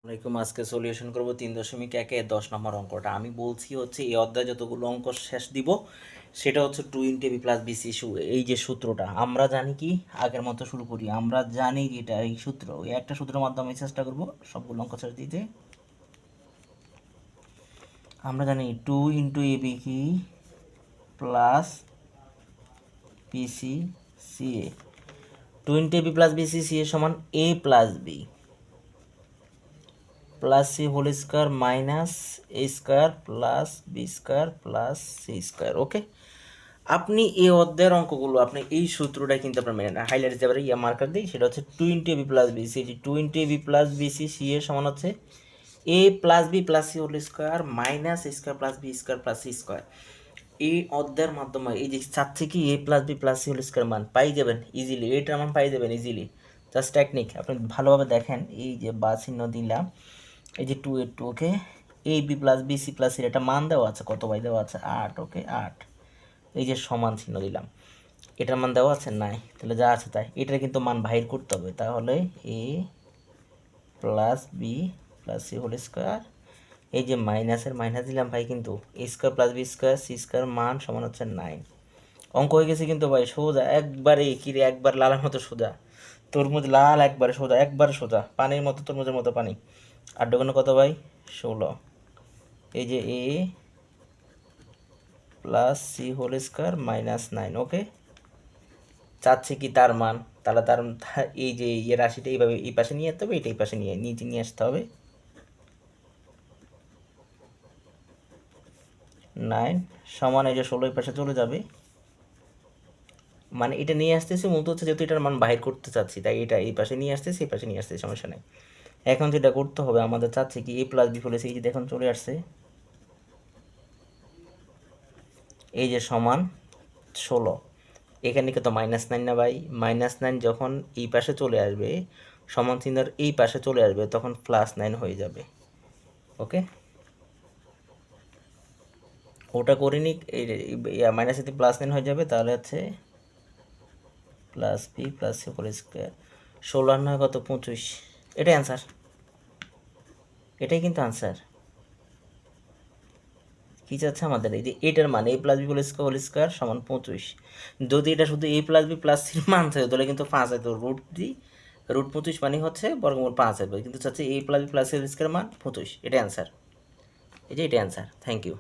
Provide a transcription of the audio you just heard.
আজকে সলিউশন করব 3.1 10 নম্বর অঙ্কটা। আমি বলছি হচ্ছে এই অধ্যায় যতগুলো অঙ্ক শেষ দিব সেটা হচ্ছে 2 ইন্টু বি প্লাস বিসি এই যে সূত্রটা আমরা জানি কি আগের মতো শুরু করি। আমরা জানি এটা এই সূত্র, এই একটা সূত্রের মাধ্যমে চেষ্টা করব সবগুলো অঙ্ক শেষ দিতে। আমরা জানি 2 ইন্টু এ বি কি plus bc c a, 2 into a b plus bc c a সমান a plus B plus C whole square minus a square plus b square plus c square. Okay, আপনি এই অধ্যায়ের অঙ্কগুলো আপনি এই সূত্রটা কিন্তু আপনার মেনে নেন, হাইলাইট যাবে ইয়া মার্কার দিই, সেটা হচ্ছে 2 into a b plus bc. এটি 2 into a b plus bc c এর সমান হচ্ছে a plus B plus C whole square minus a square plus b square plus c square. এই অধ্যায়ের মাধ্যমে এই যে চাচ্ছে কি a plus B plus C whole square মান পাই যাবেন ইজিলি, এটার মান পাই যাবেন ইজিলি। জাস্ট টেকনিক আপনি ভালোভাবে দেখেন, এই যে বা চিহ্ন দিলাম, এই যে 2 এর 2, okay, a b plus b c plus এর একটা মান দেওয়া আছে, কত বাই দেওয়া আছে 8, ওকে 8, এই যে সমান চিহ্ন দিলাম, এটার মান দেওয়া আছে নাই, তাহলে যা আছে তাই, এটার কিন্তু মান বাহির করতে হবে। তাহলে a plus B plus C whole square, এই যে মাইনাসের মাইনাস দিলাম ভাই, কিন্তু a square plus b square c square মান সমান হচ্ছে 9। অঙ্ক হয়ে গেছে কিন্তু ভাই, সোজা একবারে, কিরে একবার লালের মতো সোজা, তরমুজ লাল একবারে সোজা, একবারে সোজা পানির মতো, তরমুজের মতো পানি। 8 দুগুণে কত ভাই 16, এই যে a plus C whole square minus 9। Okay, চাচ্ছে কি তার মান, তাহলে তার এই যে ইয়ে রাশিটা এইভাবে এই পাশে নিয়ে আসতে হবে, এটা এই পাশে নিচে নিয়ে আসতে হবে। 9 সমান এই যে 16 এই পাশে চলে যাবে, মানে এটা নিয়ে আসতেছি মূলত হচ্ছে যেহেতু এটার মান বাহির করতে চাচ্ছি, তাই এটা এই পাশে নিয়ে আসতেছি, এই পাশে নিয়ে আসতেছি, সমস্যা নেই। এখন যেটা করতে হবে আমাদের, চাচ্ছে কি এ প্লাস বি ফলেছে, এই যে দেখুন চলে আসছে, এই যে সমান 16, এখানে কত -9 না ভাই, -9 যখন এই পাশে চলে আসবে, সমান চিহ্নের এই পাশে চলে আসবে, তখন +9 হয়ে যাবে। ওকে, ওটা করিনি, এই মাইনাস যদি +9 হয়ে যাবে, তাহলে হচ্ছে plus B plus C whole square, 16 আর 9 কত 25, এটাই অ্যান্সার, এটাই কিন্তু আনসার। কী চাচ্ছে আমাদের, এই যে এটার মান এ প্লাস বি হোল স্কোয়ার সমান 25, যদি এটা শুধু এ প্লাস বি প্লাস সির মান থাকে তাহলে কিন্তু 5 হয়, তো রুট 25 মানে হচ্ছে বর্গমূল 5 হবে, কিন্তু চাচ্ছে a plus B plus C whole square মান 25, এটাই অ্যান্সার, এই যে এটাই অ্যান্সার। Thank you.